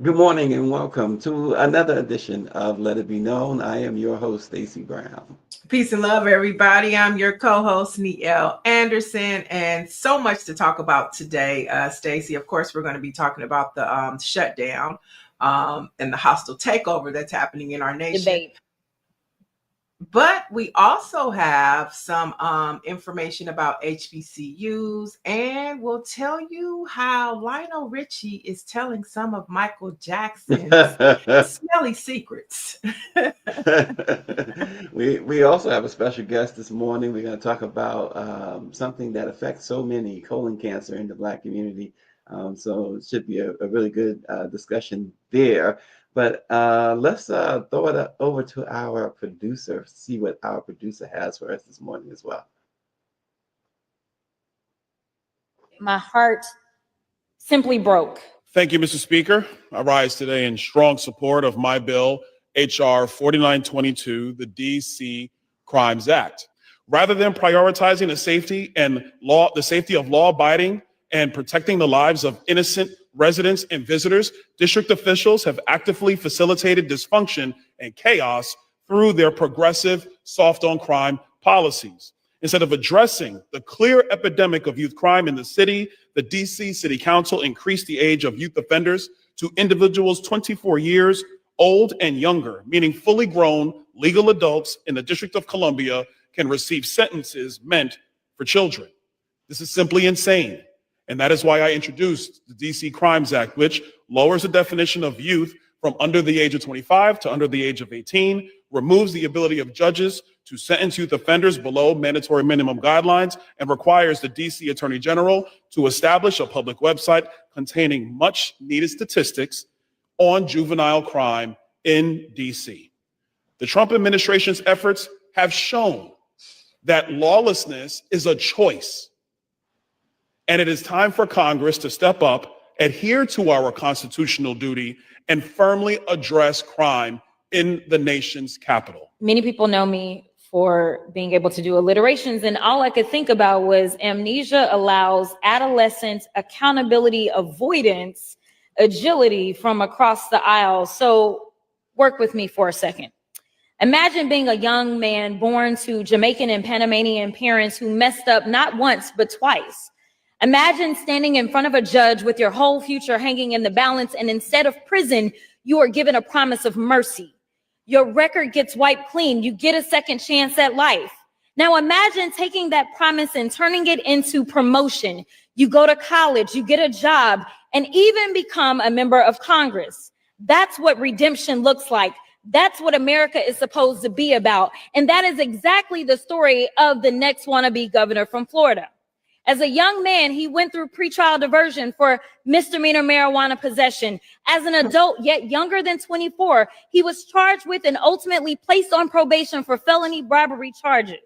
Good morning and welcome to another edition of Let It Be Known. I am your host, Stacy Brown. Peace and love, everybody. I'm your co-host, Niele Anderson, and so much to talk about today, Stacy. Of course, we're going to be talking about the shutdown and the hostile takeover that's happening in our nation. Debate. But we also have some information about HBCUs, and we'll tell you how Lionel Richie is telling some of Michael Jackson's smelly secrets. we also have a special guest this morning. We're going to talk about something that affects so many, colon cancer in the Black community. So it should be a really good discussion there. But let's throw it over to our producer, see what our producer has for us this morning as well. My heart simply broke. Thank you, Mr. Speaker. I rise today in strong support of my bill, H.R. 4922, the D.C. Crimes Act. Rather than prioritizing the safety of law-abiding and protecting the lives of innocent residents and visitors, district officials have actively facilitated dysfunction and chaos through their progressive soft-on-crime policies. Instead of addressing the clear epidemic of youth crime in the city, the DC City Council increased the age of youth offenders to individuals 24 years old and younger, meaning fully grown legal adults in the District of Columbia can receive sentences meant for children. This is simply insane. And that is why I introduced the DC Crimes Act, which lowers the definition of youth from under the age of 25 to under the age of 18, removes the ability of judges to sentence youth offenders below mandatory minimum guidelines, and requires the DC Attorney General to establish a public website containing much needed statistics on juvenile crime in DC. The Trump administration's efforts have shown that lawlessness is a choice. And it is time for Congress to step up, adhere to our constitutional duty, and firmly address crime in the nation's capital. Many people know me for being able to do alliterations, and all I could think about was amnesia allows adolescents accountability, avoidance, agility from across the aisle. So work with me for a second. Imagine being a young man born to Jamaican and Panamanian parents who messed up not once, but twice. Imagine standing in front of a judge with your whole future hanging in the balance, and instead of prison, you are given a promise of mercy. Your record gets wiped clean. You get a second chance at life. Now imagine taking that promise and turning it into promotion. You go to college, you get a job, and even become a member of Congress. That's what redemption looks like. That's what America is supposed to be about. And that is exactly the story of the next wannabe governor from Florida. As a young man, he went through pretrial diversion for misdemeanor marijuana possession. As an adult, yet younger than 24, he was charged with and ultimately placed on probation for felony bribery charges,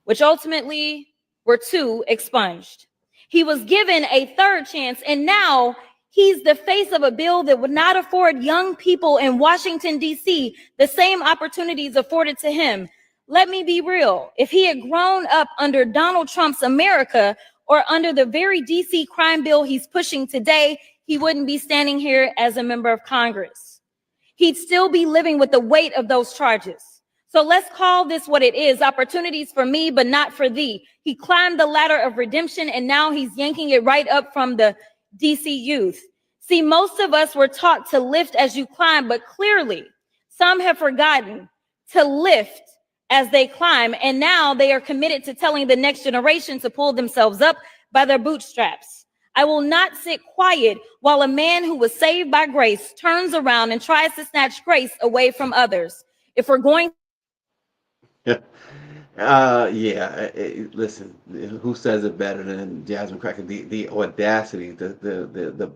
which ultimately were 2 expunged. He was given a third chance, and now he's the face of a bill that would not afford young people in Washington, D.C. the same opportunities afforded to him. Let me be real. If he had grown up under Donald Trump's America or under the very DC crime bill he's pushing today, he wouldn't be standing here as a member of Congress. He'd still be living with the weight of those charges. So let's call this what it is: opportunities for me, but not for thee. He climbed the ladder of redemption, and now he's yanking it right up from the DC youth. See, most of us were taught to lift as you climb, but clearly some have forgotten to lift as they climb, and now they are committed to telling the next generation to pull themselves up by their bootstraps. I will not sit quiet while a man who was saved by grace turns around and tries to snatch grace away from others. If we're going listen, who says it better than Jasmine Cracker? The audacity, the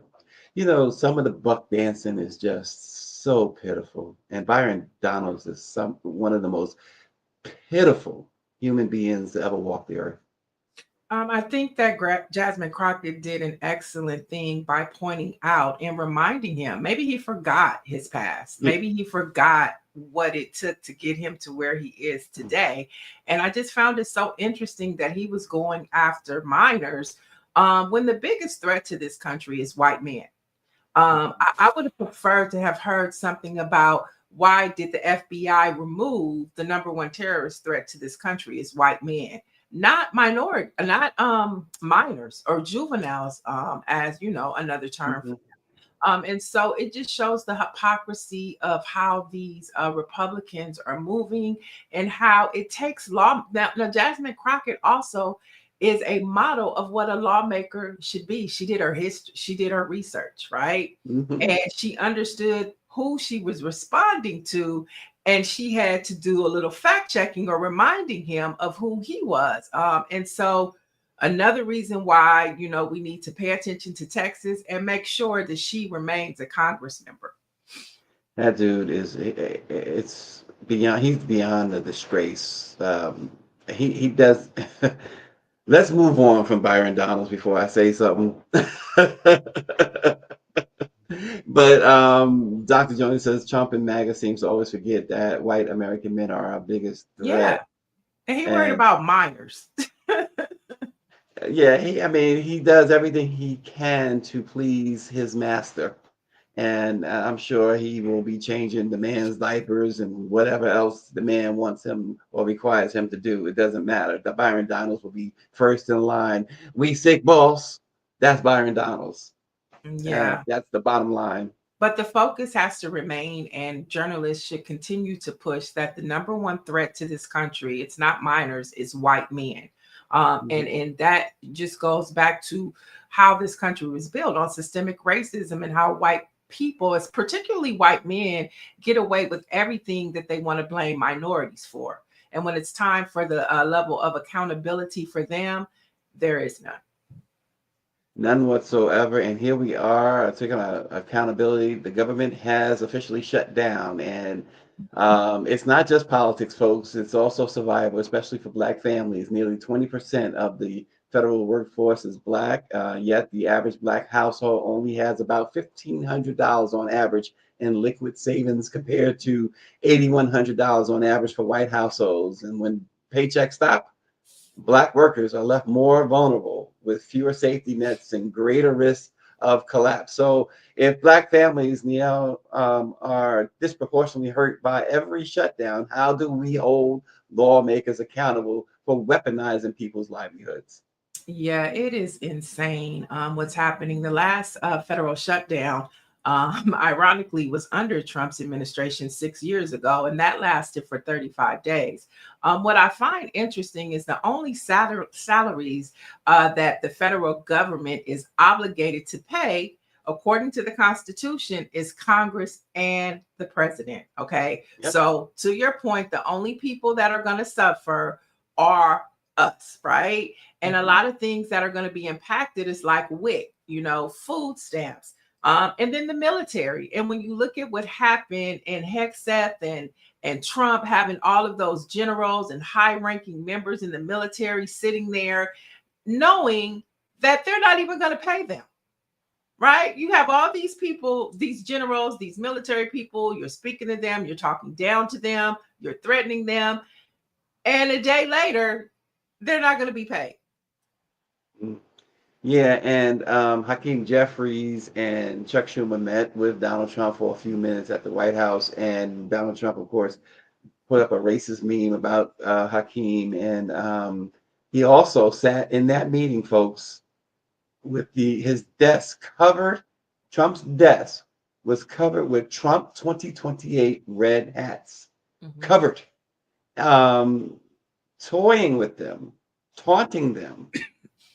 some of the buck dancing is just so pitiful. And Byron Donalds is one of the most pitiful human beings to ever walk the earth. I think that Jasmine Crockett did an excellent thing by pointing out and reminding him. Maybe he forgot his past. Maybe he forgot what it took to get him to where he is today. And I just found it so interesting that he was going after minors when the biggest threat to this country is white men. I would have preferred to have heard something about why did the FBI remove the number one terrorist threat to this country is white men, not minority, not minors or juveniles, as you know, another term. Mhm. And so it just shows the hypocrisy of how these Republicans are moving and how it takes law. Now, Jasmine Crockett also is a model of what a lawmaker should be. She did her history, she did her research, right? Mhm. And she understood who she was responding to. And she had to do a little fact checking or reminding him of who he was. And so another reason why, we need to pay attention to Texas and make sure that she remains a Congress member. That dude it's beyond, he's beyond the disgrace. He does. Let's move on from Byron Donalds before I say something. But Dr. Jones says Trump and MAGA seems to always forget that white American men are our biggest Yeah. threat. And he worried And about minors. yeah, I mean, he does everything he can to please his master. And I'm sure he will be changing the man's diapers and whatever else the man wants him or requires him to do. It doesn't matter. The Byron Donalds will be first in line. We sick boss. That's Byron Donalds. Yeah. That's the bottom line. But the focus has to remain, and journalists should continue to push that the number one threat to this country, it's not minors, it's white men. And that just goes back to how this country was built on systemic racism and how white people, as particularly white men, get away with everything that they want to blame minorities for. And when it's time for the level of accountability for them, there is none. None whatsoever. And here we are taking accountability. The government has officially shut down. And it's not just politics, folks. It's also survival, especially for Black families. Nearly 20% of the federal workforce is Black, yet the average Black household only has about $1,500 on average in liquid savings compared to $8,100 on average for white households. And when paychecks stop, Black workers are left more vulnerable with fewer safety nets and greater risk of collapse. So if Black families, Niele, are disproportionately hurt by every shutdown, how do we hold lawmakers accountable for weaponizing people's livelihoods? Yeah, it is insane what's happening. The last federal shutdown, ironically, was under Trump's administration 6 years ago, and that lasted for 35 days. What I find interesting is the only salaries that the federal government is obligated to pay, according to the Constitution, is Congress and the president. Okay. Yep. So, to your point, the only people that are going to suffer are us, right? And a lot of things that are going to be impacted is like WIC, food stamps, and then the military. And when you look at what happened in Hexeth and Trump having all of those generals and high-ranking members in the military sitting there, knowing that they're not even going to pay them, right? You have all these people, these generals, these military people, you're speaking to them, you're talking down to them, you're threatening them. And a day later, they're not going to be paid. Yeah, and Hakeem Jeffries and Chuck Schumer met with Donald Trump for a few minutes at the White House, and Donald Trump, of course, put up a racist meme about Hakeem, and he also sat in that meeting, folks, with his desk covered. Trump's desk was covered with Trump 2028 red hats, covered, toying with them, taunting them.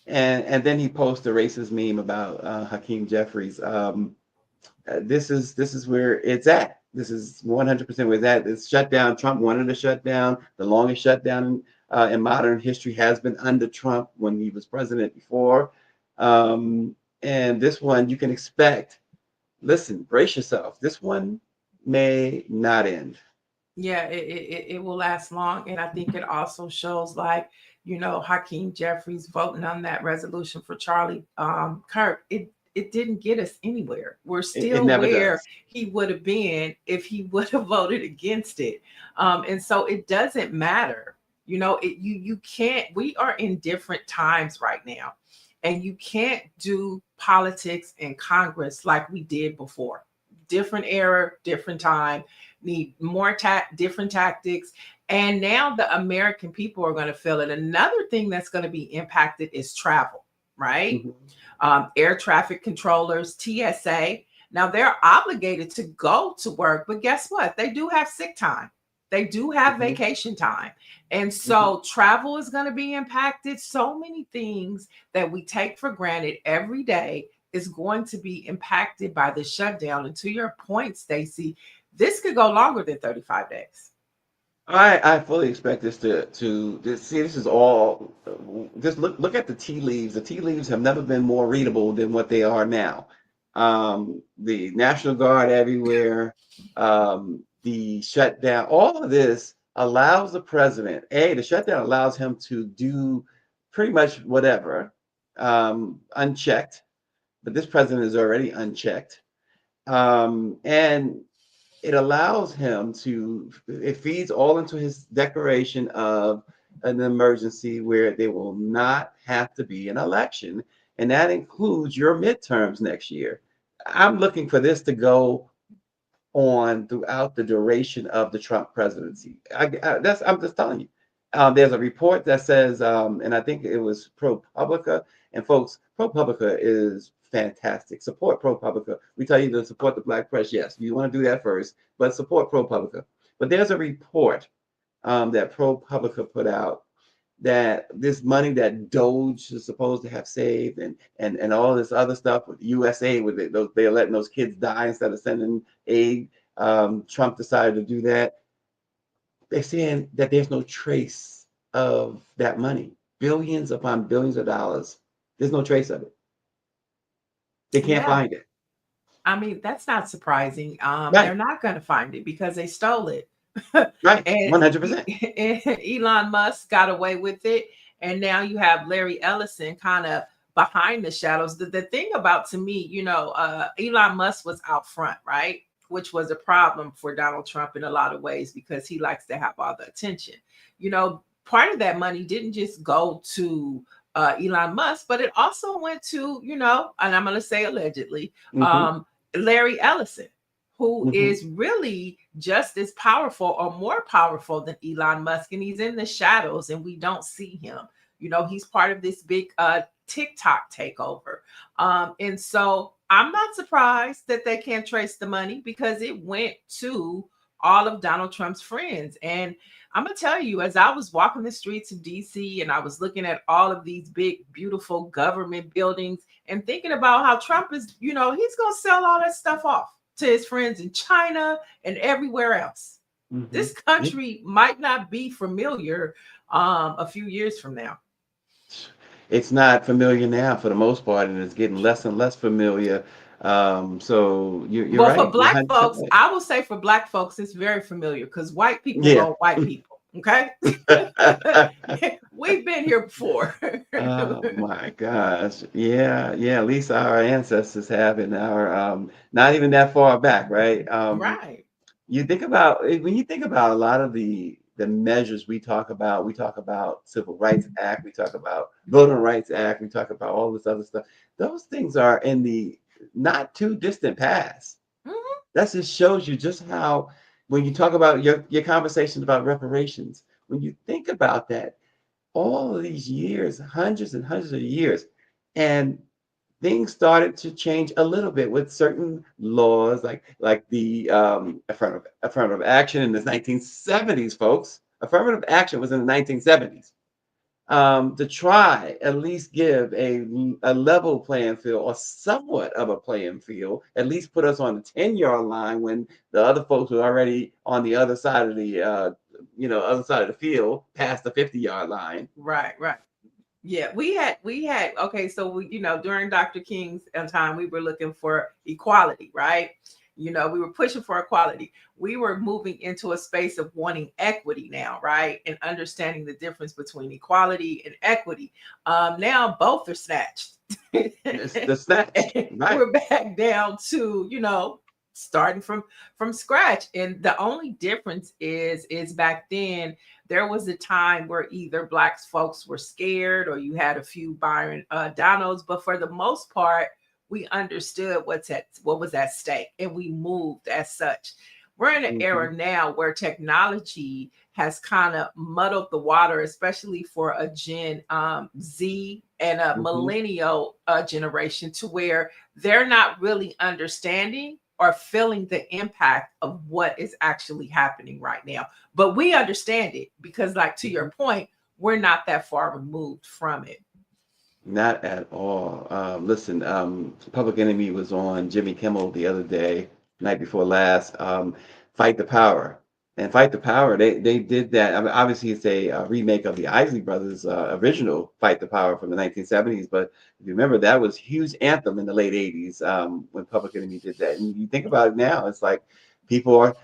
And then he posted a racist meme about Hakeem Jeffries. This is where it's at. This is 100% where it's at. It's shut down. Trump wanted to shut down. The longest shutdown in modern history has been under Trump when he was president before. And this one you can expect. Listen, brace yourself. This one may not end. Yeah, it will last long. And I think it also shows, like, Hakeem Jeffries voting on that resolution for Charlie Kirk. It didn't get us anywhere. We're still where he would have been if he would have voted against it. And so it doesn't matter. You can't, we are in different times right now. And you can't do politics in Congress like we did before. Different era, different time, need more different tactics. And now the American people are going to feel it. Another thing that's going to be impacted is travel, right? Air traffic controllers, TSA. Now they're obligated to go to work, but guess what? They do have sick time. They do have vacation time. And so travel is going to be impacted. So many things that we take for granted every day is going to be impacted by the shutdown. And to your point, Stacy, this could go longer than 35 days. I fully expect this to see. This is all. Just look at the tea leaves. The tea leaves have never been more readable than what they are now. The National Guard everywhere. The shutdown. All of this allows the president. The shutdown allows him to do pretty much whatever, unchecked. But this president is already unchecked, and it allows him to, it feeds all into his declaration of an emergency where there will not have to be an election. And that includes your midterms next year. I'm looking for this to go on throughout the duration of the Trump presidency. I'm just telling you. There's a report that says, and I think it was ProPublica, and folks, ProPublica is fantastic. Support ProPublica. We tell you to support the Black press. Yes, you want to do that first, but support ProPublica. But there's a report that ProPublica put out that this money that Doge is supposed to have saved and all this other stuff with USA, with they're letting those kids die instead of sending aid. Trump decided to do that. They're saying that there's no trace of that money. Billions upon billions of dollars. There's no trace of it. They can't find it. I mean, that's not surprising. Right. They're not going to find it because they stole it. Right, And 100%. Elon Musk got away with it. And now you have Larry Ellison kind of behind the shadows. The thing about, to me, Elon Musk was out front, right? Which was a problem for Donald Trump in a lot of ways because he likes to have all the attention. Part of that money didn't just go to Elon Musk, but it also went to, and I'm going to say allegedly, Larry Ellison, who is really just as powerful or more powerful than Elon Musk. And he's in the shadows and we don't see him. He's part of this big TikTok takeover. And so I'm not surprised that they can't trace the money because it went to all of Donald Trump's friends. And I'm going to tell you, as I was walking the streets of DC and I was looking at all of these big, beautiful government buildings and thinking about how Trump is, he's going to sell all that stuff off to his friends in China and everywhere else. This country might not be familiar a few years from now. It's not familiar now for the most part, and it's getting less and less familiar. So you're right. For Black folks, I will say for Black folks, it's very familiar because white people know white people. Okay. We've been here before. Oh my gosh. Yeah. At least our ancestors have, and our not even that far back, right? Right. When you think about a lot of the measures we talk about Civil Rights Act, we talk about Voting Rights Act, we talk about all this other stuff. Those things are in the not too distant past. That just shows you just how, when you talk about your conversations about reparations, when you think about that, all of these years, hundreds and hundreds of years, and things started to change a little bit with certain laws, like the affirmative action in the 1970s, folks. Affirmative action was in the 1970s. To try at least give a level playing field or somewhat of a playing field, at least put us on the 10-yard line when the other folks were already on the other side of the other side of the field, past the 50-yard line. Right. Yeah, we had okay, so during Dr. King's time, we were looking for equality, right? We were pushing for equality. We were moving into a space of wanting equity now, right? And understanding the difference between equality and equity. Now both are snatched. It's the snatch. Right. We're back down to, starting from scratch. And the only difference is back then There was a time where either Black folks were scared or you had a few Byron Donalds, but for the most part, we understood what was at stake and we moved as such. We're in an era now where technology has kind of muddled the water, especially for a Gen Z and a millennial generation, to where they're not really understanding or feeling the impact of what is actually happening right now. But we understand it because, like, to your point, we're not that far removed from it. Not at all. Listen, Public Enemy was on Jimmy Kimmel the other day, night before last. Fight the Power. And Fight the Power, they did that. I mean, obviously, it's a remake of the Isley Brothers' original Fight the Power from the 1970s. But if you remember, that was a huge anthem in the late 80s when Public Enemy did that. And you think about it now, it's like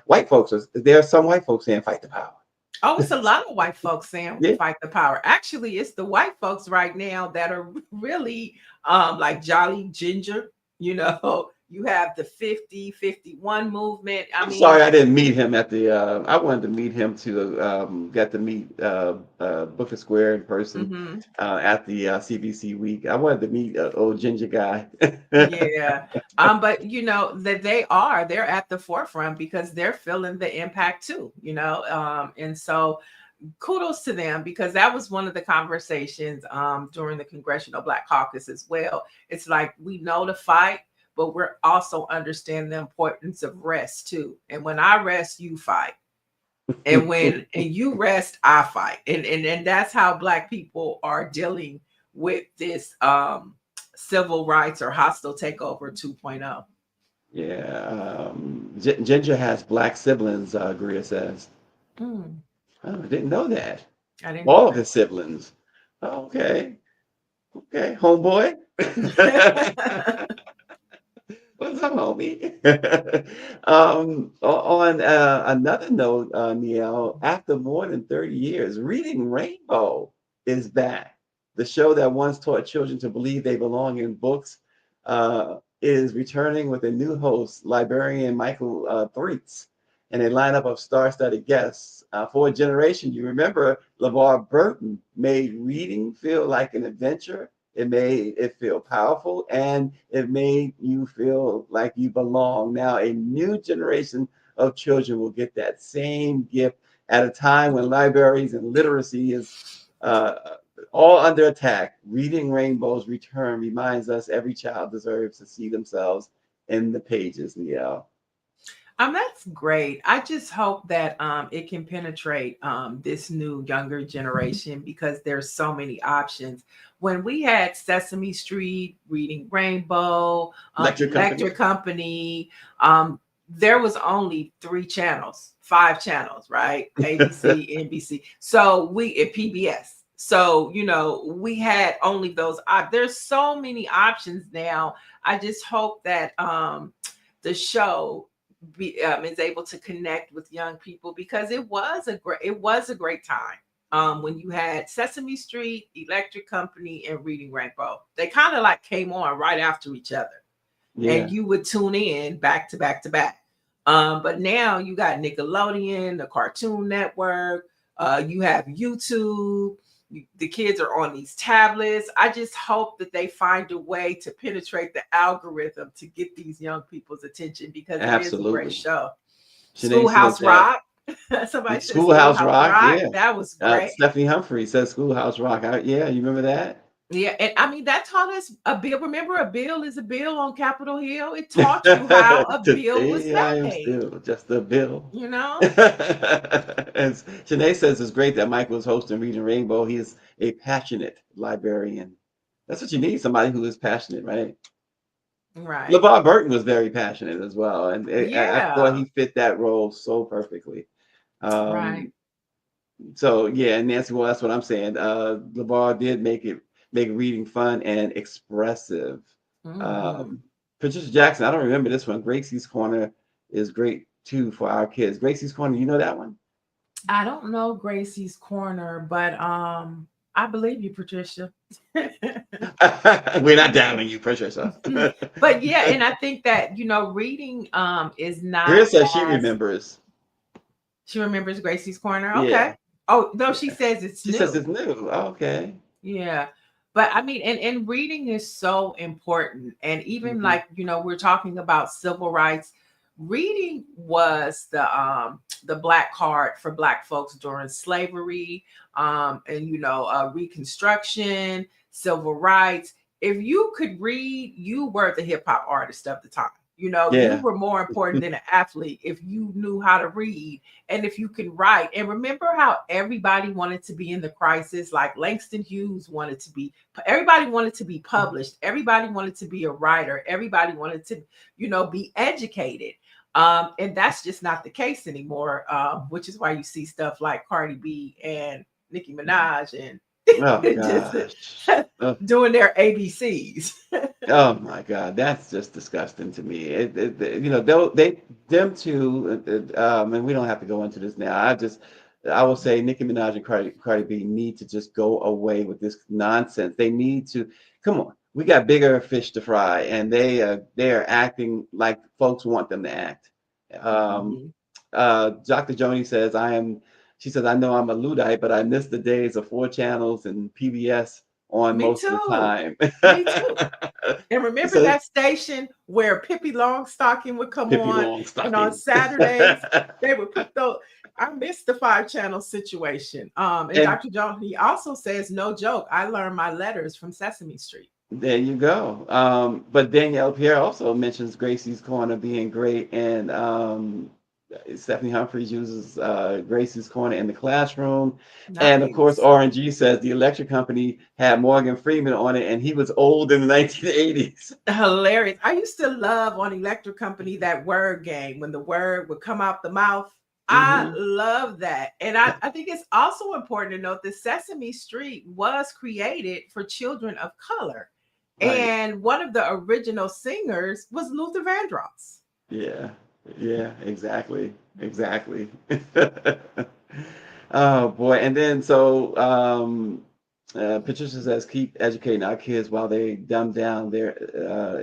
white folks, there are some white folks saying Fight the Power. Oh, it's a lot of white folks saying Fight the Power. Actually, it's the white folks right now that are really like Jolly Ginger. You know, you have the 50-51 movement. I'm sorry I didn't meet him at the I wanted to meet him to get to meet Booker Square in person at the CBC week. I wanted to meet old ginger guy. Yeah. But you know that they're at the forefront because they're feeling the impact too, you know. And so kudos to them, because that was one of the conversations during the Congressional Black Caucus as well. It's like, we know the fight, but we're also understand the importance of rest too. And when I rest, you fight. And when you rest, I fight. And that's how Black people are dealing with this civil rights or hostile takeover 2.0. Yeah. Ginger has Black siblings, Greer says. Oh, I didn't know that. I didn't All know of his siblings. Okay. Homeboy. What's up, homie? On another note, Niele, after more than 30 years, Reading Rainbow is back. The show that once taught children to believe they belong in books is returning with a new host, librarian Michael Threets, and a lineup of star-studded guests. For a generation, you remember LeVar Burton made reading feel like an adventure. It made it feel powerful, and it made you feel like you belong. Now, a new generation of children will get that same gift at a time when libraries and literacy is all under attack. Reading Rainbow's return reminds us every child deserves to see themselves in the pages, Niele. That's great. I just hope that it can penetrate this new younger generation, because there's so many options. When we had Sesame Street, Reading Rainbow, Electric Company, there was only 5 channels, right? ABC, NBC. So at PBS. So, you know, we had only those. There's so many options now. I just hope that the show is able to connect with young people, because it was a great time when you had Sesame Street, Electric Company, and Reading Rainbow. They kind of like came on right after each other, and you would tune in back to back to back. But now you got Nickelodeon, the Cartoon Network, you have YouTube. The kids are on these tablets. I just hope that they find a way to penetrate the algorithm to get these young people's attention, because it is a great show. Schoolhouse Rock. Somebody said Schoolhouse Rock. Yeah, that was great. Stephanie Humphrey says Schoolhouse Rock. Yeah, you remember that? Yeah, and I mean, that taught us a bill. Remember, a bill is a bill on Capitol Hill. It taught you how a bill was made. I am still just a bill. You know? And Shanae says it's great that Michael is hosting Reading Rainbow. He is a passionate librarian. That's what you need, somebody who is passionate, right? Right. LeVar Burton was very passionate as well. And I thought he fit that role so perfectly. Right. So, yeah, and Nancy, well, that's what I'm saying. LeVar did make reading fun and expressive. Patricia Jackson, I don't remember this one. Gracie's Corner is great too for our kids. Gracie's Corner, you know that one? I don't know Gracie's Corner, but I believe you, Patricia. We're not downing you, Patricia. But yeah, and I think that, you know, reading is not. Chris says she remembers. She remembers Gracie's Corner. Okay. Yeah. Oh, no, she says it's She new. says it's new. Okay. Yeah. But I mean, and reading is so important. And even Mhm. like, we're talking about civil rights. Reading was the black card for black folks during slavery, and Reconstruction, civil rights. If you could read, you were the hip hop artist of the time. You Yeah. were more important than an athlete if you knew how to read and if you can write. And remember how everybody wanted to be in the crisis, like Langston Hughes everybody wanted to be published. Everybody wanted to be a writer. Everybody wanted to, be educated. And that's just not the case anymore, which is why you see stuff like Cardi B and Nicki Minaj and Oh just gosh. Oh, doing their ABCs. oh my God, that's just disgusting to me. Them two, and we don't have to go into this now. I will say Nicki Minaj and Cardi B need to just go away with this nonsense. They need to come on. We got bigger fish to fry, and they are acting like folks want them to act. Mhm. Dr. Joni says she says, I know I'm a Luddite, but I miss the days of 4 channels and PBS on Me most of the too. time. Me too. And remember So that station where Pippi Longstocking would come Pippi on, and on Longstocking. Saturdays they would put those. I missed the 5 channel situation. And And Dr. John, he also says, no joke, I learned my letters from Sesame Street. there you go. But Danielle Pierre also mentions Gracie's Corner being great, and Stephanie Humphreys uses Gracie's Corner in the classroom. And of course, Nice. RNG says the electric company had Morgan Freeman on it, and he was old in the 1980s. Hilarious. I used to love on Electric Company that word game when the word would come out the mouth. I Mhm. love that. And I think it's also important to note that Sesame Street was created for children of color. Right. And one of the original singers was Luther Vandross. Yeah. Yeah. Exactly. Exactly. Oh boy. And then Patricia says, keep educating our kids while they dumb down their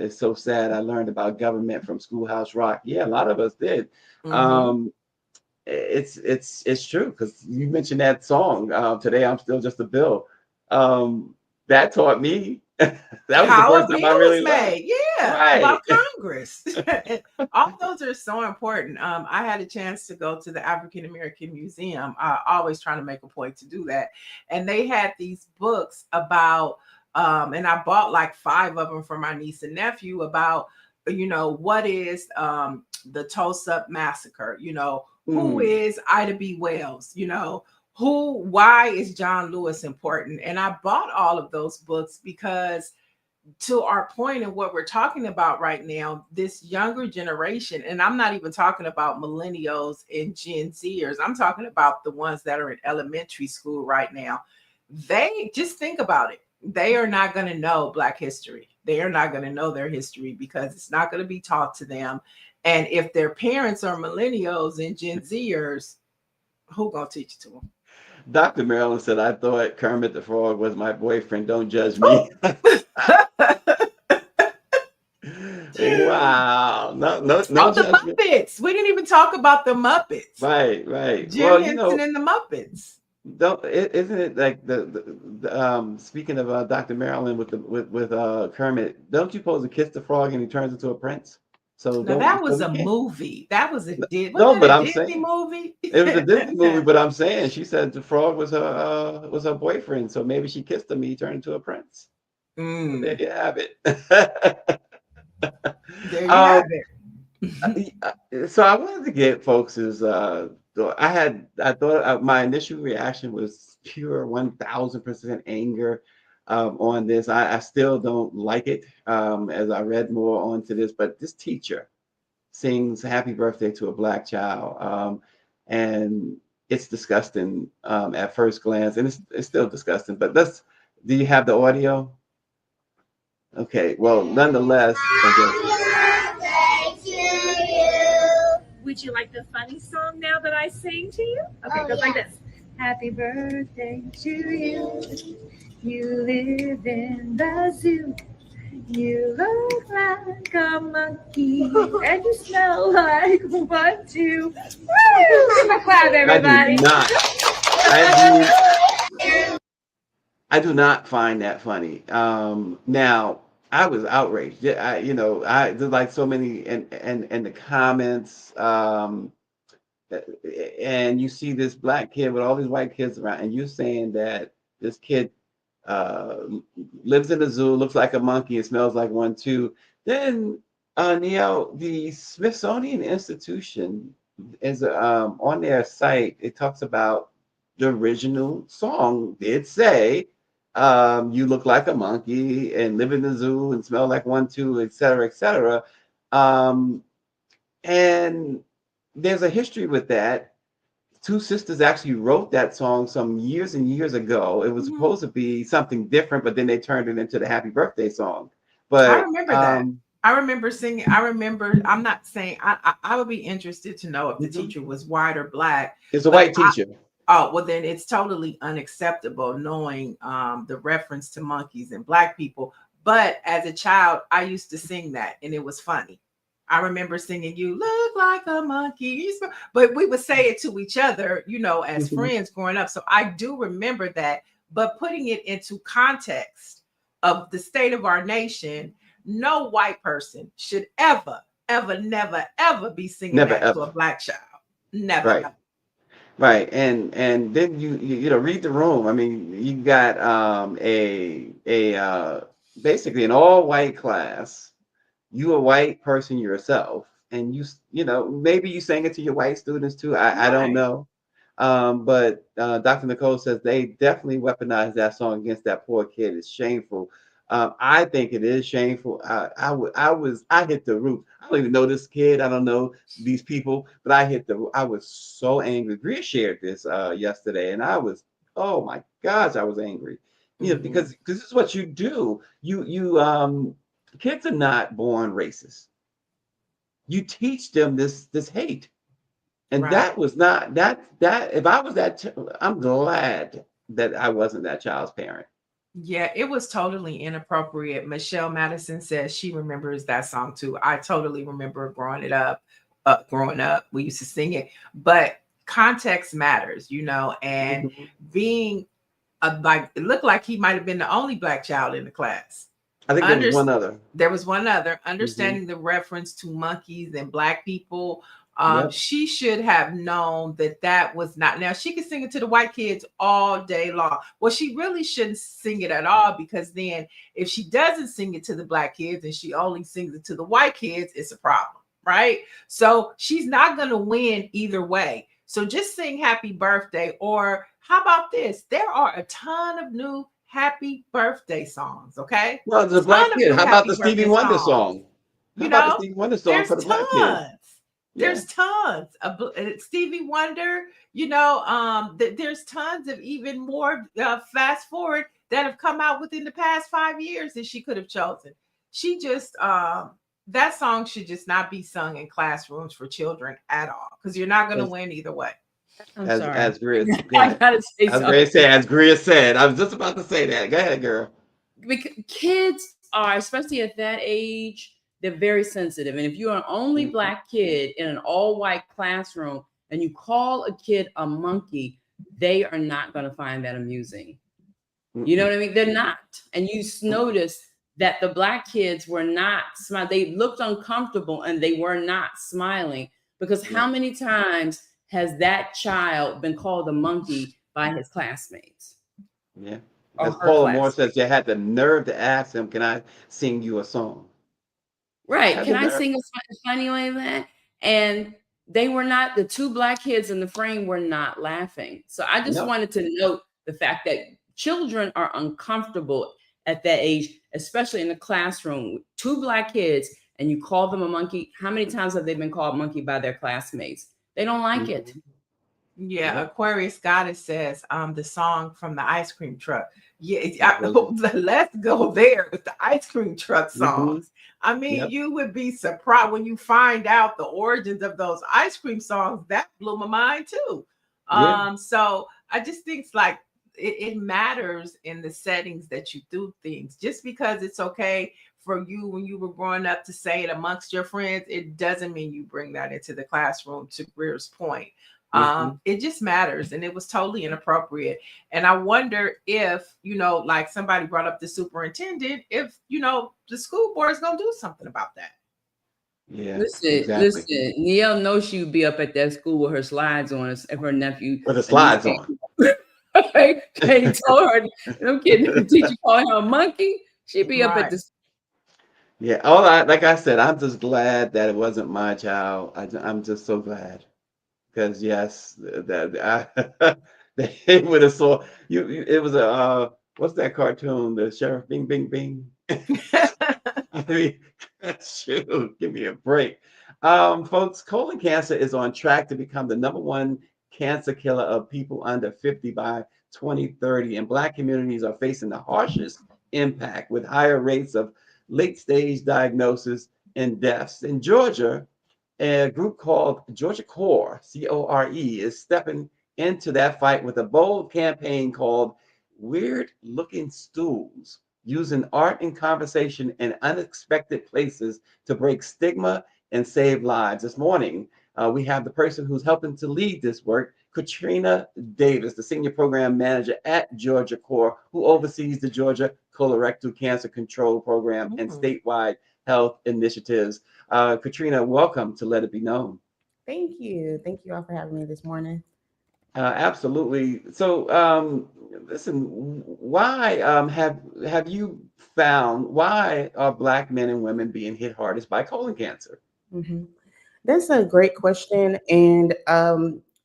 it's so sad. I learned about government from Schoolhouse Rock. Yeah, a lot of us did. Mhm. Um, it's true because you mentioned that song, Today I'm Still Just a Bill. That taught me that was the How first a time I bill really is learned. made. Yeah, Right. about Congress. And all those are so important. I had a chance to go to the African American Museum. I always trying to make a point to do that. And they had these books about, and I bought like 5 of them for my niece and nephew about, what is the Tulsa Massacre? Who Mm, is Ida B. Wells? Why is John Lewis important? And I bought all of those books because, to our point and what we're talking about right now, this younger generation, and I'm not even talking about millennials and Gen Zers, I'm talking about the ones that are in elementary school right now. They just think about it. They are not going to know Black history. They are not going to know their history because it's not going to be taught to them. And if their parents are millennials and Gen Zers, who gonna teach it to them? Dr. Marilyn said, I thought Kermit the Frog was my boyfriend. Don't judge me. Wow. No, no, no Oh, the judgment. Muppets. We didn't even talk about the Muppets. Right, right. Jim Well, Henson and the Muppets. isn't it like speaking of Dr. Marilyn with Kermit, don't you supposed to kiss the frog and he turns into a prince? So Now don't that so was we a can't. movie. That was No, wasn't but that a I'm Disney saying movie? it was a Disney movie, but I'm saying she said the frog was her boyfriend, so maybe she kissed him, he turned into a prince. So there Mm, you have it. there you um, have it. so I wanted to get folks' I thought my initial reaction was pure 1000% anger on this. I still don't like it as I read more onto this, but this teacher sings happy birthday to a Black child. And it's disgusting at first glance, and it's still disgusting, but do you have the audio? Okay, well, nonetheless, okay. Would you like the funny song now that I sing to you? Okay, it goes like this. Happy birthday to you. You live in the zoo. You look like a monkey and you smell like one too. Woo! Give a clap, I do everybody. not. I do not find that funny. Now I was outraged. Yeah, there's like so many in the comments. And you see this black kid with all these white kids around, and you're saying that this kid uh, lives in a zoo, looks like a monkey, and smells like one too. Then, Neil, the Smithsonian Institution is on their site. It talks about the original song. Did say you look like a monkey and live in the zoo and smell like one too, et cetera, et cetera. Um, and there's a history with that. Two sisters actually wrote that song some years and years ago. It was supposed to be something different, but then they turned it into the happy birthday song. I But remember that. I remember singing. I remember. I'm not saying. I would be interested to know if the teacher was white or black. It's a But white teacher. Oh, well, then it's totally unacceptable knowing the reference to monkeys and black people. But as a child, I used to sing that and it was funny. I remember singing, "You look like a monkey," but we would say it to each other, as Mhm. friends growing up. So I do remember that. But putting it into context of the state of our nation, no white person should ever, ever, never, ever be singing Never that to a ever. black child. Never, Right. ever. Right. And then you read the room. I mean, you got a basically an all white class. You a white person yourself, and maybe you sang it to your white students too. I don't Right. know. But Dr. Nicole says they definitely weaponized that song against that poor kid. It's shameful. I think it is shameful. I hit the roof. I don't even know this kid. I don't know these people, but I was so angry. Bria shared this yesterday, and oh my gosh, I was angry. Mhm. Because this is what you do. Kids are not born racist. You teach them this hate. And Right. that was not that if I was I'm glad that I wasn't that child's parent. Yeah, it was totally inappropriate. Michelle Madison says she remembers that song too. I totally remember growing up. We used to sing it, but context matters, and Mhm. being like it looked like he might have been the only black child in the class. I think there was Under one other. There was one other Hmm. understanding the reference to monkeys and black people. Yep. She should have known that was not. Now she could sing it to the white kids all day long. Well, she really shouldn't sing it at all because then if she doesn't sing it to the black kids and she only sings it to the white kids, it's a problem, right? So she's not going to win either way. So just sing happy birthday, or how about this? There are a ton of new happy birthday songs, okay? Well, the black Ton of kid. new How about happy the Stevie birthday Wonder songs. song? How You about the know, Stevie Wonder song there's for the black kids? tons. Yeah. There's tons of Stevie Wonder. There's tons of even more fast forward that have come out within the past 5 years that she could have chosen. She just that song should just not be sung in classrooms for children at all because you're not going to As win either way. I'm as sorry. as Gria, go I ahead. gotta say something. As Gria said, I was just about to say that. Go ahead, girl. Because kids are, especially at that age, they're very sensitive. And if you're an only Mhm. black kid in an all-white classroom and you call a kid a monkey, they are not going to find that amusing. You know Mm-mm. what I mean? They're not. And you notice that the black kids were not smiling. They looked uncomfortable and they were not smiling because Yeah. how many times has that child been called a monkey by his classmates Yeah. or As her Paula Moore classmates? says, you had the nerve to ask him, "Can I sing you a song?" Right. Had Can the I nerve. sing a funny like that? And they were not, the two black kids in the frame were not laughing. So I just No. wanted to note the fact that children are uncomfortable at that age, especially in the classroom with two black kids and you call them a monkey. How many times have they been called monkey by their classmates? They don't like it. Mhm. Yeah, Yep. Aquarius Goddess says the song from the ice cream truck. That was it. Let's go there with the ice cream truck Mhm. songs. I mean, Yep. you would be surprised when you find out the origins of those ice cream songs. That blew my mind too. Yeah. So I just think it's like it matters in the settings that you do things. Just because it's okay for you when you were growing up to say it amongst your friends, it doesn't mean you bring that into the classroom. To Greer's point, It just matters, and it was totally inappropriate. And I wonder if, like somebody brought up the superintendent, if the school board is going to do something about that. Yeah, Listen, exactly. Niele knows she would be up at that school with her slides on if her nephew. With the slides on. They told her, them kids, the teacher calling her a monkey. She'd be up at Right. the. Yeah, like I said, I'm just glad that it wasn't my child. I'm just so glad. Because yes, they would have saw you. It was a what's that cartoon? The Sheriff Bing Bing Bing. I mean, shoot, give me a break. Folks, colon cancer is on track to become the #1 cancer killer of people under 50 by 2030, and Black communities are facing the harshest impact with higher rates of late-stage diagnosis and deaths. In Georgia, a group called Georgia Core, CORE, is stepping into that fight with a bold campaign called Weird Looking Stools, using art and conversation in unexpected places to break stigma and save lives. This morning, we have the person who's helping to lead this work, Katrina Davis, the Senior Program Manager at Georgia Core, who oversees the Georgia Colorectal Cancer Control Program and statewide health initiatives. Katrina, welcome to Let It Be Known. Thank you. Thank you all for having me this morning. Absolutely. So, listen, why have you found why are Black men and women being hit hardest by colon cancer? Mm-hmm. That's a great question. And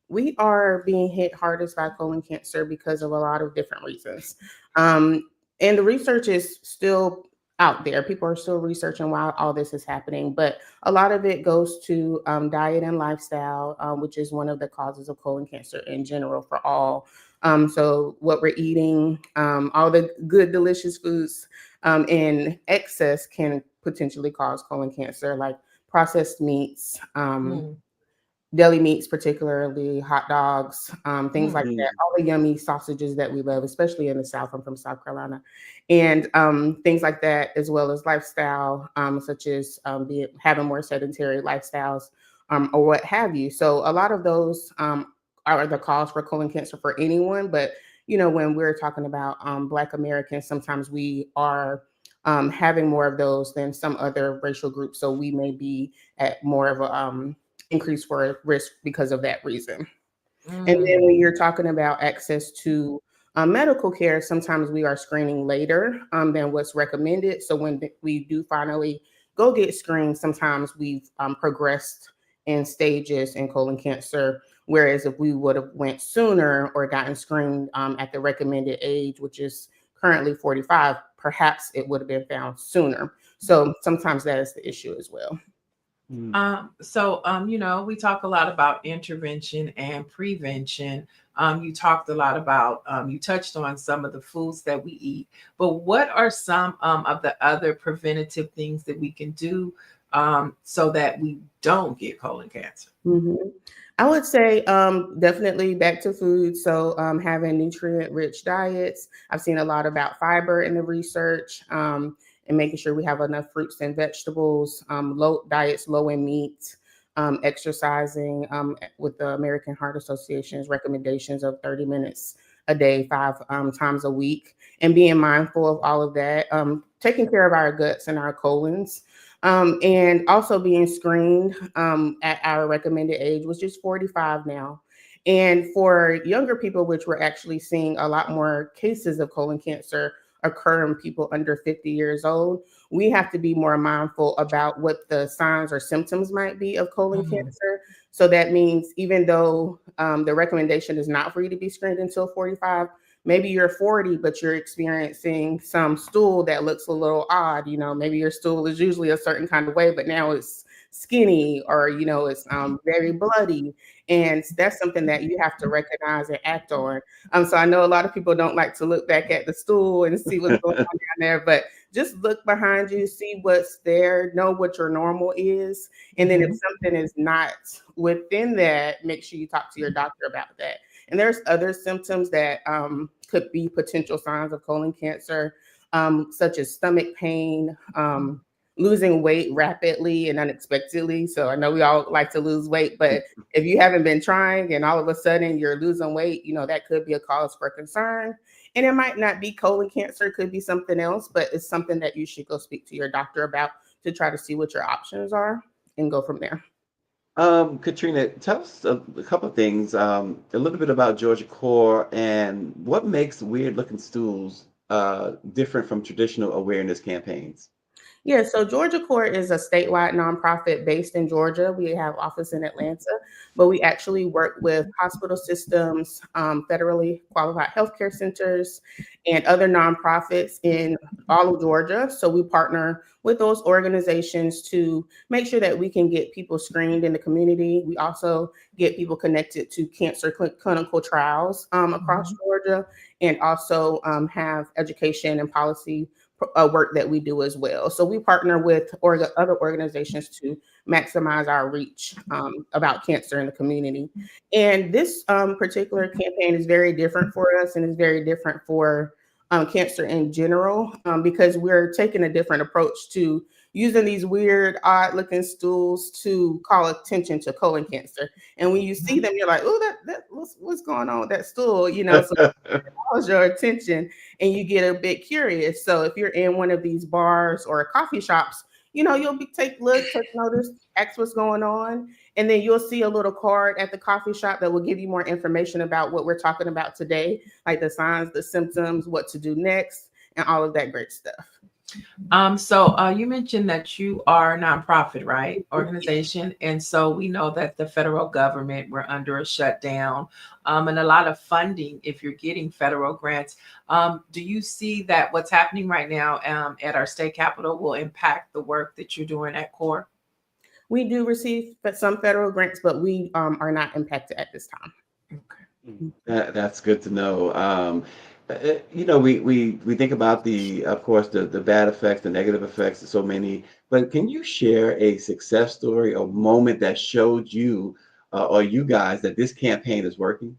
we are being hit hardest by colon cancer because of a lot of different reasons. And the research is still out there. People are still researching why all this is happening, but a lot of it goes to diet and lifestyle, which is one of the causes of colon cancer in general for all. So what we're eating, all the good, delicious foods in excess can potentially cause colon cancer, like processed meats, deli meats, particularly hot dogs, things like that, all the yummy sausages that we love, especially in the South. I'm from South Carolina. And things like that, as well as lifestyle, such as having more sedentary lifestyles or what have you. So a lot of those are the cause for colon cancer for anyone. But, when we're talking about Black Americans, sometimes we are having more of those than some other racial groups. So we may be at more of a increase for risk because of that reason. And then when you're talking about access to medical care, sometimes we are screening later than what's recommended. So when we do finally go get screened, sometimes we've progressed in stages in colon cancer. Whereas if we would have went sooner or gotten screened at the recommended age, which is currently 45, perhaps it would have been found sooner. So sometimes that is the issue as well. We talk a lot about intervention and prevention. You talked a lot about, you touched on some of the foods that we eat, but what are some of the other preventative things that we can do so that we don't get colon cancer? I would say definitely back to food. So having nutrient-rich diets. I've seen a lot about fiber in the research. And making sure we have enough fruits and vegetables, low in meat, exercising with the American Heart Association's recommendations of 30 minutes a day, 5 times a week, and being mindful of all of that, taking care of our guts and our colons, and also being screened at our recommended age, which is 45 now. And for younger people, which we're actually seeing a lot more cases of colon cancer occur in people under 50 years old, we have to be more mindful about what the signs or symptoms might be of colon cancer. So that means even though the recommendation is not for you to be screened until 45, maybe you're 40, but you're experiencing some stool that looks a little odd. Maybe your stool is usually a certain kind of way, but now it's skinny or, it's very bloody. And that's something that you have to recognize and act on. So I know a lot of people don't like to look back at the stool and see what's going on down there, but just look behind you, see what's there, know what your normal is. And then if something is not within that, make sure you talk to your doctor about that. And there's other symptoms that could be potential signs of colon cancer, such as stomach pain, losing weight rapidly and unexpectedly. So I know we all like to lose weight, but if you haven't been trying and all of a sudden you're losing weight, that could be a cause for concern. And it might not be colon cancer, it could be something else, but it's something that you should go speak to your doctor about to try to see what your options are and go from there. Katrina, tell us a couple of things, a little bit about Georgia Core and what makes weird looking stools different from traditional awareness campaigns. Yeah, so Georgia Core is a statewide nonprofit based in Georgia. We have office in Atlanta, but we actually work with hospital systems, federally qualified healthcare centers, and other nonprofits in all of Georgia. So we partner with those organizations to make sure that we can get people screened in the community. We also get people connected to cancer clinical trials across Georgia, and also have education and policy work that we do as well. So we partner with other organizations to maximize our reach about cancer in the community. And this particular campaign is very different for us, and is very different for cancer in general, because we're taking a different approach to using these weird, odd looking stools to call attention to colon cancer. And when you see them, you're like, oh, what's going on with that stool? So draws your attention and you get a bit curious. So if you're in one of these bars or coffee shops, you'll take notice, ask what's going on. And then you'll see a little card at the coffee shop that will give you more information about what we're talking about today, like the signs, the symptoms, what to do next, and all of that great stuff. So you mentioned that you are a nonprofit, right, organization, and so we know that the federal government, we're under a shutdown, and a lot of funding if you're getting federal grants. Do you see that what's happening right now at our state capitol will impact the work that you're doing at CORE? We do receive some federal grants, but we are not impacted at this time. Okay. That's good to know. We think about of course, the bad effects, the negative effects, so many. But can you share a success story or moment that showed you or you guys that this campaign is working?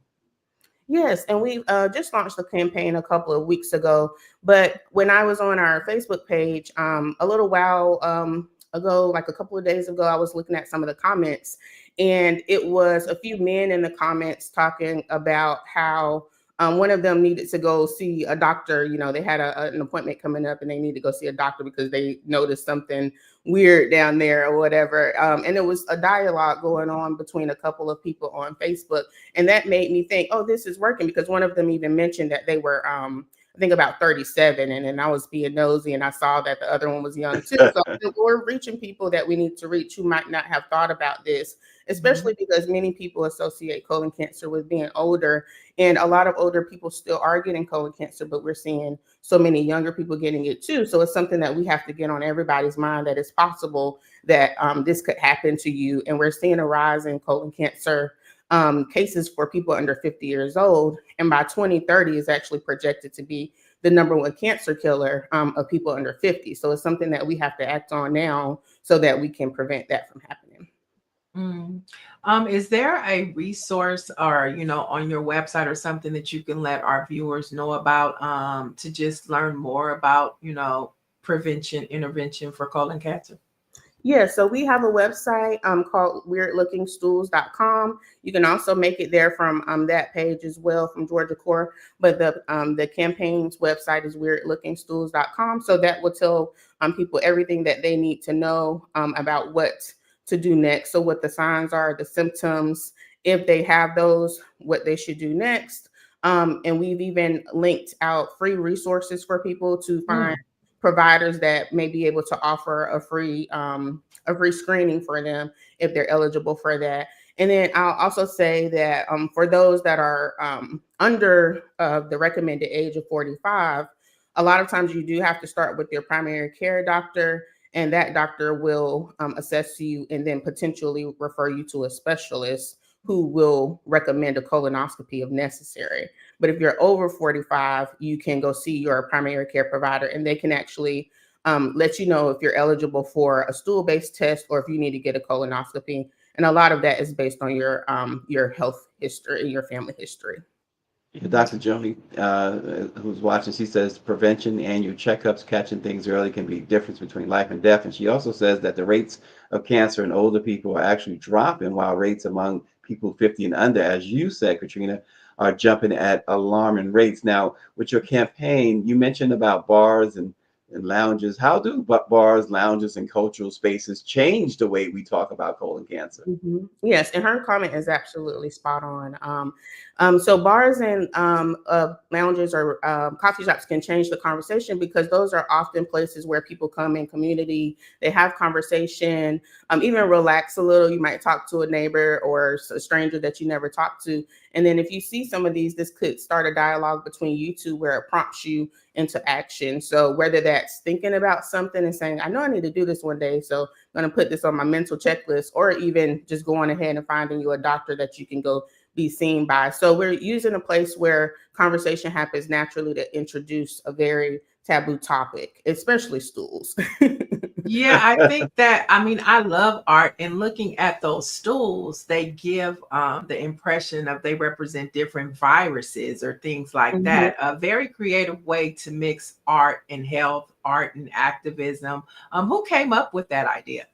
Yes, and we just launched the campaign a couple of weeks ago. But when I was on our Facebook page a little while ago, like a couple of days ago, I was looking at some of the comments, and it was a few men in the comments talking about how one of them needed to go see a doctor. They had an appointment coming up and they need to go see a doctor because they noticed something weird down there or whatever. And there was a dialogue going on between a couple of people on Facebook. And that made me think, oh, this is working, because one of them even mentioned that they were, I think, about 37. And then I was being nosy and I saw that the other one was young too. So we're reaching people that we need to reach who might not have thought about this, especially because many people associate colon cancer with being older. And a lot of older people still are getting colon cancer, but we're seeing so many younger people getting it too. So it's something that we have to get on everybody's mind, that it's possible that this could happen to you. And we're seeing a rise in colon cancer cases for people under 50 years old. And by 2030 is actually projected to be the #1 cancer killer of people under 50. So it's something that we have to act on now so that we can prevent that from happening. Is there a resource or, on your website or something that you can let our viewers know about to just learn more about, prevention, intervention for colon cancer? Yeah, so we have a website called weirdlookingstools.com. You can also make it there from that page as well, from Georgia Core. But the campaign's website is weirdlookingstools.com. So that will tell people everything that they need to know about what to do next. So what the signs are, the symptoms, if they have those, what they should do next. And we've even linked out free resources for people to find providers that may be able to offer a free screening for them if they're eligible for that. And then I'll also say that for those that are under the recommended age of 45, a lot of times you do have to start with your primary care doctor, and that doctor will assess you and then potentially refer you to a specialist who will recommend a colonoscopy if necessary. But if you're over 45, you can go see your primary care provider, and they can actually let you know if you're eligible for a stool-based test or if you need to get a colonoscopy. And a lot of that is based on your health history, your family history. Yeah, Dr. Joni, who's watching, she says prevention, annual checkups, catching things early can be the difference between life and death. And she also says that the rates of cancer in older people are actually dropping, while rates among people 50 and under, as you said, Katrina, are jumping at alarming rates. Now, with your campaign, you mentioned about bars and lounges. How do bars, lounges, and cultural spaces change the way we talk about colon cancer? Yes, and her comment is absolutely spot on. So bars and lounges or coffee shops can change the conversation because those are often places where people come in community, they have conversation, even relax a little. You might talk to a neighbor or a stranger that you never talked to. And then if you see some of these, this could start a dialogue between you two where it prompts you into action. So whether that's thinking about something and saying, I know I need to do this one day, so I'm going to put this on my mental checklist, or even just going ahead and finding you a doctor that you can go be seen by. So we're using a place where conversation happens naturally to introduce a very taboo topic, especially stools. Yeah, I think that, I mean, I love art, and looking at those stools, they give the impression of they represent different viruses or things like Mhm. that. A very creative way to mix art and health, art and activism. Who came up with that idea?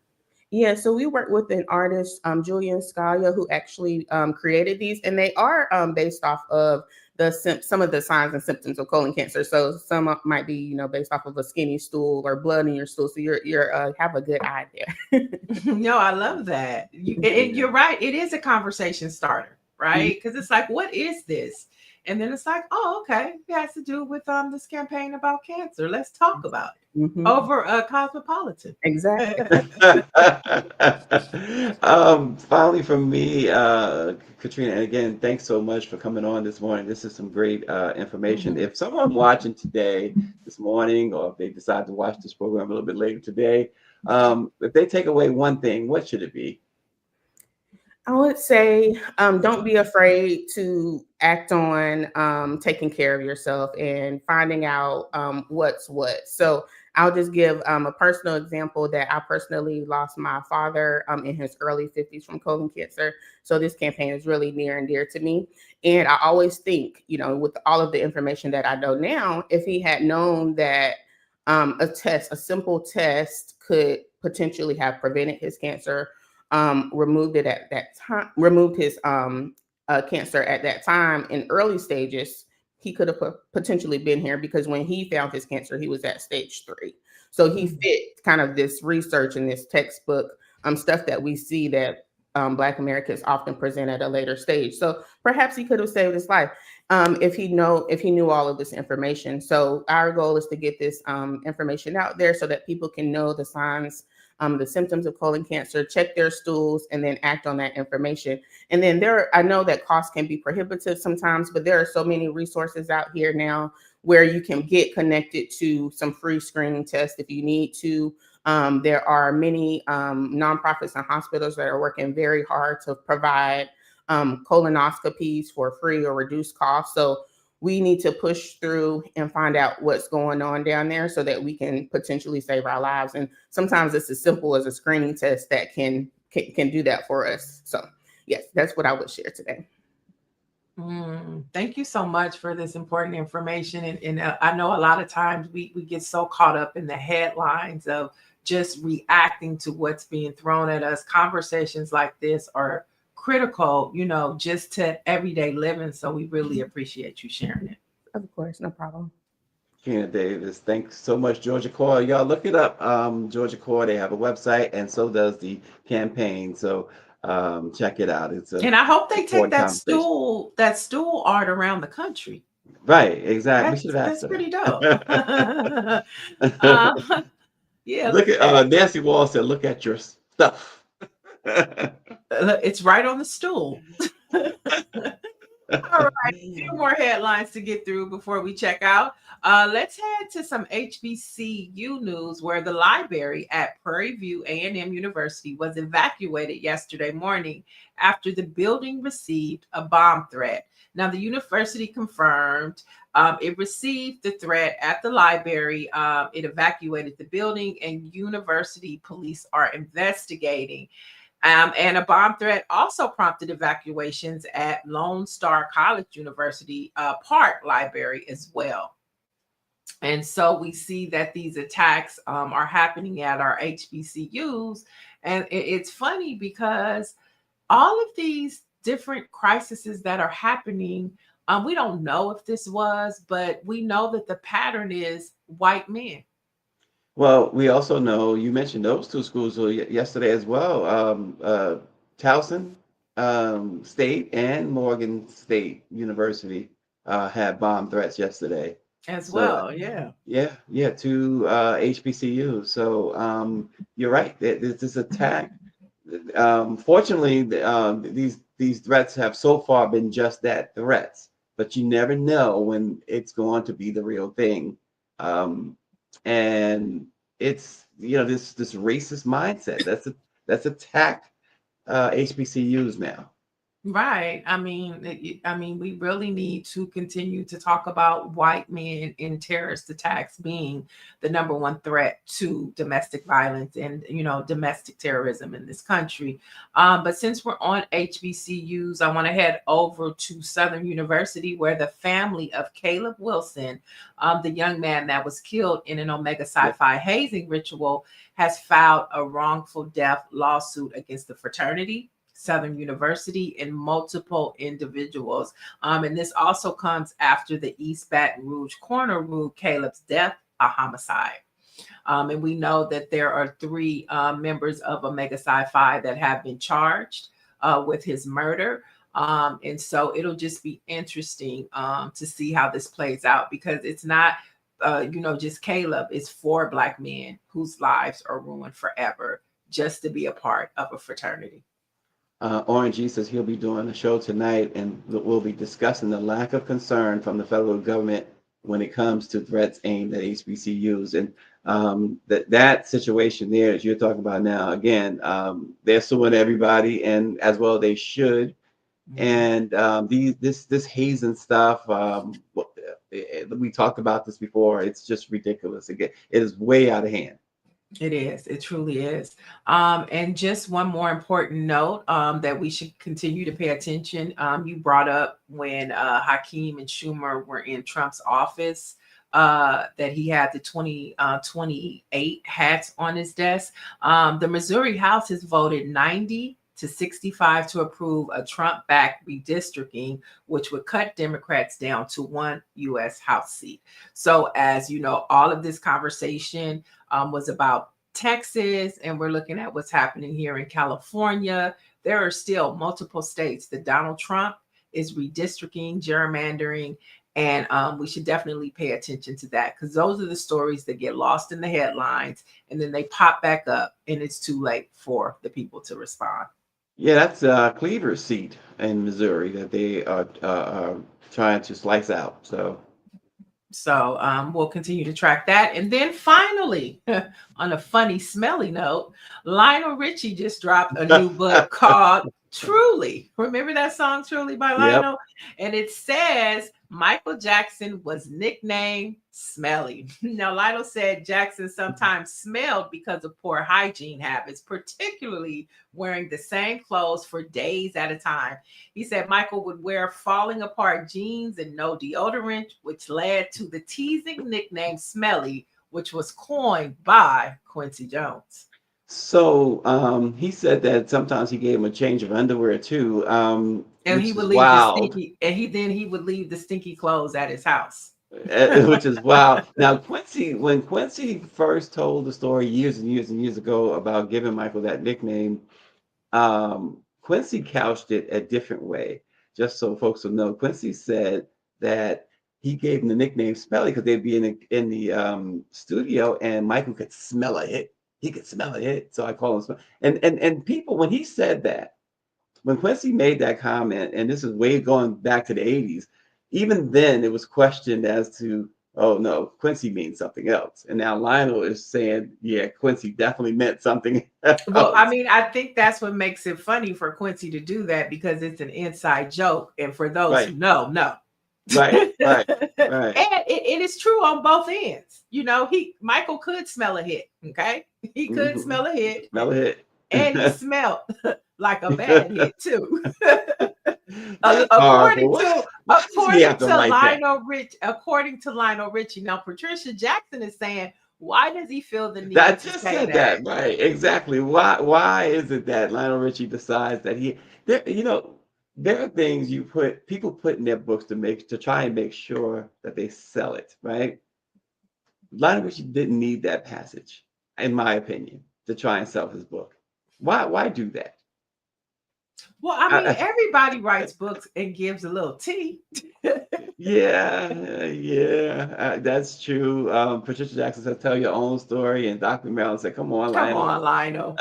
Yeah, so we work with an artist, Julian Scalia, who actually created these, and they are based off of some of the signs and symptoms of colon cancer. So some might be, based off of a skinny stool or blood in your stool. So you're have a good eye there. No, I love that. You're right. It is a conversation starter, right? Because it's like, what is this? And then it's like, oh, okay, it has to do with this campaign about cancer. Let's talk about it Mhm. over a Cosmopolitan. Exactly. Finally, from me, Katrina, and again, thanks so much for coming on this morning. This is some great information. If someone watching today, this morning, or if they decide to watch this program a little bit later today, if they take away one thing, what should it be? I would say don't be afraid to act on taking care of yourself and finding out what's what. So I'll just give a personal example that I personally lost my father in his early 50s from colon cancer. So this campaign is really near and dear to me. And I always think, with all of the information that I know now, if he had known that a simple test could potentially have prevented his cancer, removed it at that time, removed his cancer at that time in early stages, he could have potentially been here because when he found his cancer, he was at stage 3. So he fit kind of this research and this textbook stuff that we see that Black Americans often present at a later stage. So perhaps he could have saved his life if he knew all of this information. So our goal is to get this information out there so that people can know the signs, the symptoms of colon cancer, check their stools, and then act on that information. And then I know that costs can be prohibitive sometimes, but there are so many resources out here now where you can get connected to some free screening tests if you need to. There are many nonprofits and hospitals that are working very hard to provide colonoscopies for free or reduced cost. So we need to push through and find out what's going on down there so that we can potentially save our lives. And sometimes it's as simple as a screening test that can do that for us. So yes, that's what I would share today. Thank you so much for this important information. And I know a lot of times we get so caught up in the headlines of just reacting to what's being thrown at us. Conversations like this are critical, just to everyday living. So we really appreciate you sharing it. Of course, no problem. Katrina Davis, thanks so much, Georgia Core. Y'all look it up. Georgia Core, they have a website, and so does the campaign. So check it out. It's And I hope they take important conversation. that stool art around the country. Right, exactly. We should have asked That's pretty dope. her. Yeah, Look at Nancy Wall said, "Look at your stuff." it's right on the stool. All right, a few more headlines to get through before we check out. Let's head to some HBCU news where the library at Prairie View A&M University was evacuated yesterday morning after the building received a bomb threat. Now, the university confirmed it received the threat at the library. It evacuated the building, and university police are investigating. And a bomb threat also prompted evacuations at Lone Star College University Park Library as well. And so we see that these attacks are happening at our HBCUs. And it's funny because all of these different crises that are happening, we don't know if this was, but we know that the pattern is white men. Well, we also know you mentioned those two schools yesterday as well. Towson State and Morgan State University had bomb threats yesterday. As So well, yeah. yeah, two HBCUs. So you're right. This attack. Fortunately, these threats have so far been just that, threats. But you never know when it's going to be the real thing. And it's this racist mindset that's attacked HBCUs now. Right. I mean, we really need to continue to talk about white men in terrorist attacks being the number one threat to domestic violence and domestic terrorism in this country. But since we're on HBCUs, I want to head over to Southern University, where the family of Caleb Wilson, the young man that was killed in an Omega Psi Phi hazing ritual, has filed a wrongful death lawsuit against the fraternity, Southern University, and multiple individuals. And this also comes after the East Baton Rouge coroner ruled Caleb's death a homicide. And we know that there are 3 members of Omega Psi Phi that have been charged with his murder. And so it'll just be interesting to see how this plays out, because it's not just Caleb. It's 4 Black men whose lives are ruined forever just to be a part of a fraternity. Orange E says he'll be doing a show tonight, and we'll be discussing the lack of concern from the federal government when it comes to threats aimed at HBCUs. And that situation there, as you're talking about now, again, they're suing everybody, and as well they should. And this hazing stuff, we talked about this before. It's just ridiculous. Again, it is way out of hand. It is. It truly is. And just one more important note that we should continue to pay attention. You brought up when Hakeem and Schumer were in Trump's office that he had the 2028 hats on his desk. The Missouri House has voted 90-65 to approve a Trump-backed redistricting, which would cut Democrats down to 1 U.S. House seat. So as you know, all of this conversation was about Texas, and we're looking at what's happening here in California. There are still multiple states that Donald Trump is redistricting, gerrymandering, and we should definitely pay attention to that, because those are the stories that get lost in the headlines, and then they pop back up, and it's too late for the people to respond. Yeah, that's Cleaver's seat in Missouri that they are trying to slice out. So we'll continue to track that. And then finally, on a funny, smelly note, Lionel Richie just dropped a new book called Truly. Remember that song, Truly, by Lionel? Yep. And it says Michael Jackson was nicknamed Smelly. Now, Lionel said Jackson sometimes smelled because of poor hygiene habits, particularly wearing the same clothes for days at a time. He said Michael would wear falling apart jeans and no deodorant, which led to the teasing nickname Smelly, which was coined by Quincy Jones. So he said that sometimes he gave him a change of underwear too. And he would leave the stinky, and he would leave the stinky clothes at his house. Which is wild. Now, when Quincy first told the story years and years and years ago about giving Michael that nickname, Quincy couched it a different way. Just so folks will know, Quincy said that he gave him the nickname Smelly because they'd be in the studio and Michael could smell a hit. He could smell a hit, so I call him Smelly. And people, when he said that, when Quincy made that comment, and this is way going back to the 80s, even then it was questioned as to, oh no, Quincy means something else. And now Lionel is saying, yeah, Quincy definitely meant something else. Well, I mean, I think that's what makes it funny for Quincy to do that, because it's an inside joke. And for those who know, no. Right. And it is true on both ends. Michael could smell a hit. Okay. He could smell a hit. Smell a hit. And he smelled like a bad hit too. Horrible. Why does he have to write that? According to Lionel Richie. Now Patricia Jackson is saying, why does he feel the need I to just say said that? that, right? Exactly. Why is it that Lionel Richie decides that there, there are things people put in their books to try and make sure that they sell it, right? Lionel Richie didn't need that passage, in my opinion, to try and sell his book. Why do that? Well, I mean, everybody writes books and gives a little tea. Yeah, that's true. Patricia Jackson said, "Tell your own story," and Dr. Marilyn said, "Come on, Come Lionel." on, Lionel.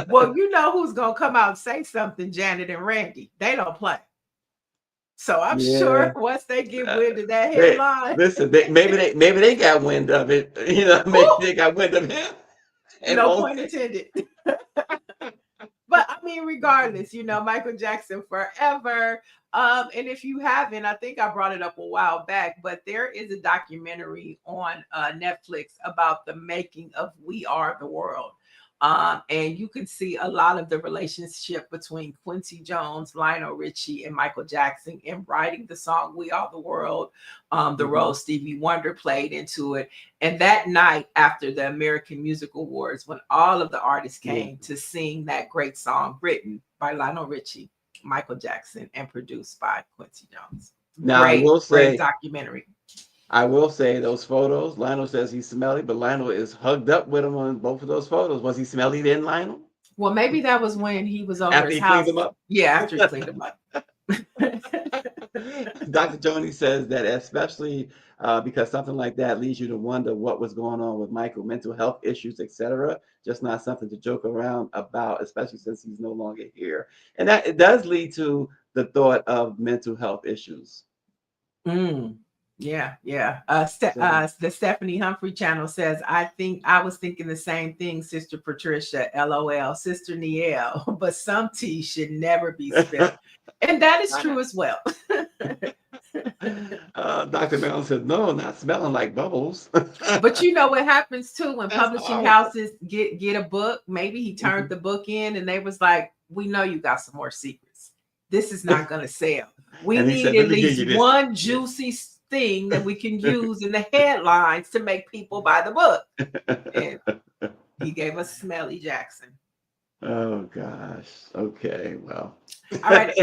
Well, you know who's gonna come out and say something, Janet and Randy. They don't play. So I'm sure once they get wind of that headline. Listen, maybe they got wind of it. Maybe they got wind of him. No point intended. But I mean, regardless, Michael Jackson forever. And if you haven't, I think I brought it up a while back, but there is a documentary on Netflix about the making of We Are the World. And you can see a lot of the relationship between Quincy Jones, Lionel Richie, and Michael Jackson in writing the song We Are the World, the role Stevie Wonder played into it. And that night after the American Music Awards, when all of the artists came to sing that great song written by Lionel Richie, Michael Jackson, and produced by Quincy Jones. Now, I will say, great documentary. I will say those photos, Lionel says he's smelly, but Lionel is hugged up with him on both of those photos. Was he smelly then, Lionel? Well, maybe that was when he was over After his he house. cleaned them up? Yeah, after he cleaned them up. Dr. Joni says that especially because something like that leads you to wonder what was going on with Michael, mental health issues, etc. Just not something to joke around about, especially since he's no longer here. And that it does lead to the thought of mental health issues. Yeah. The Stephanie Humphrey channel says, I was thinking the same thing, Sister Patricia, LOL, Sister Niele, but some tea should never be spilled. And that is true as well. Dr. Marilyn said, no, not smelling like bubbles. But you know what happens too when publishing houses get a book, maybe he turned the book in and they was like, we know you got some more secrets. This is not going to sell. We need at least one juicy thing that we can use in the headlines to make people buy the book. And he gave us Smelly Jackson. Oh gosh. Okay. Well. All right.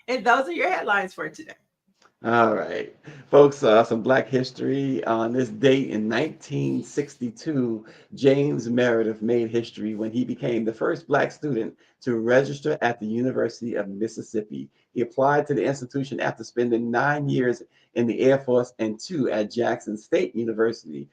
And those are your headlines for today. All right, folks, some Black history. On this date in 1962, James Meredith made history when he became the first Black student to register at the University of Mississippi. He applied to the institution after spending 9 years in the Air Force and 2 at Jackson State University.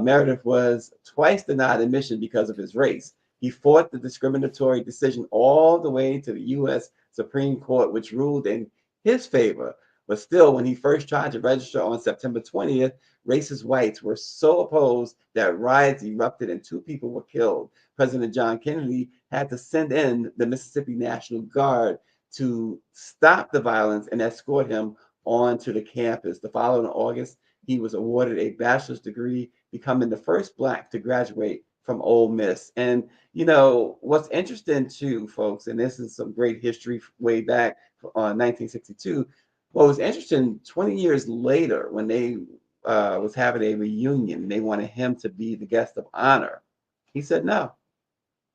Meredith was twice denied admission because of his race. He fought the discriminatory decision all the way to the U.S. Supreme Court, which ruled in his favor. But still, when he first tried to register on September 20th, racist whites were so opposed that riots erupted and 2 people were killed. President John Kennedy had to send in the Mississippi National Guard to stop the violence and escort him onto the campus. The following August, he was awarded a bachelor's degree, becoming the first Black to graduate from Ole Miss. And, what's interesting too, folks, and this is some great history way back on 1962, what was interesting, 20 years later, when they was having a reunion, they wanted him to be the guest of honor. He said no.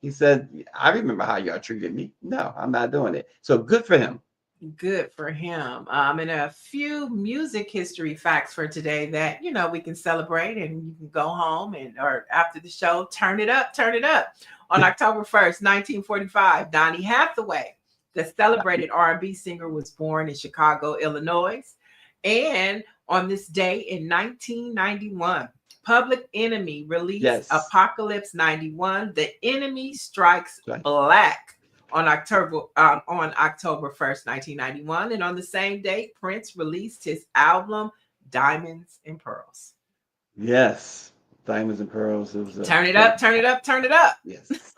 He said, I remember how y'all treated me. No, I'm not doing it. So good for him. Good for him. And a few music history facts for today that, we can celebrate and you can go home or after the show, turn it up. On October 1st, 1945, Donny Hathaway, the celebrated R&B singer, was born in Chicago, Illinois. And on this day in 1991, Public Enemy released Apocalypse 91, The Enemy Strikes Black, on October 1st, 1991. And on the same day, Prince released his album, Diamonds and Pearls. Yes. Diamonds and Pearls. It was turn it up. Yes.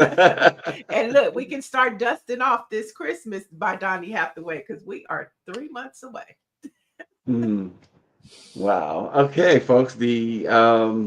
And look, we can start dusting off this Christmas by Donny Hathaway because we are 3 months away. Wow. Okay, folks. The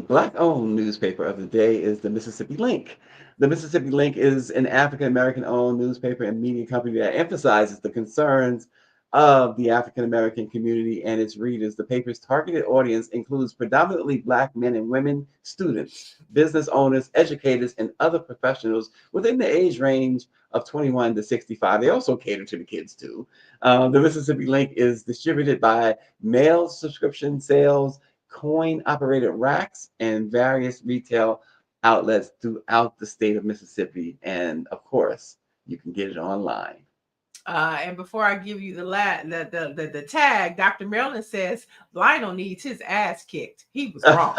Black-owned newspaper of the day is the Mississippi Link. The Mississippi Link is an African American-owned newspaper and media company that emphasizes the concerns of the African American community and its readers. The paper's targeted audience includes predominantly Black men and women, students, business owners, educators, and other professionals within the age range of 21 to 65. They also cater to the kids too. The Mississippi Link is distributed by mail subscription sales, coin operated racks, and various retail outlets throughout the state of Mississippi. And of course, you can get it online. And before I give you the tag, Dr. Maryland says Lionel needs his ass kicked. He was wrong.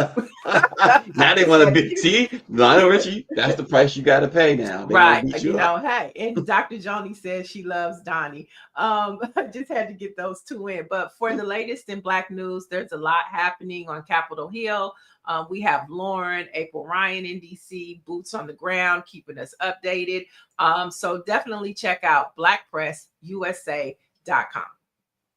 Now they want to be, see, Lionel Richie, that's the price you got to pay now. They Right. beat You up. know, hey, and Dr. Joni says she loves Donnie. I just had to get those two in. But for the latest in Black news, there's a lot happening on Capitol Hill. We have Lauren, April Ryan in DC, boots on the ground, keeping us updated. So definitely check out BlackPressUSA.com.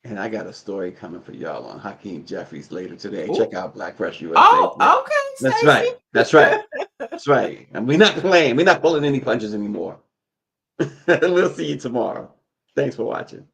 And I got a story coming for y'all on Hakeem Jeffries later today. Ooh. Check out Black Press USA. Oh, okay. That's Stacy. right. That's right. That's right. And we're not playing. We're not pulling any punches anymore. We'll see you tomorrow. Thanks for watching.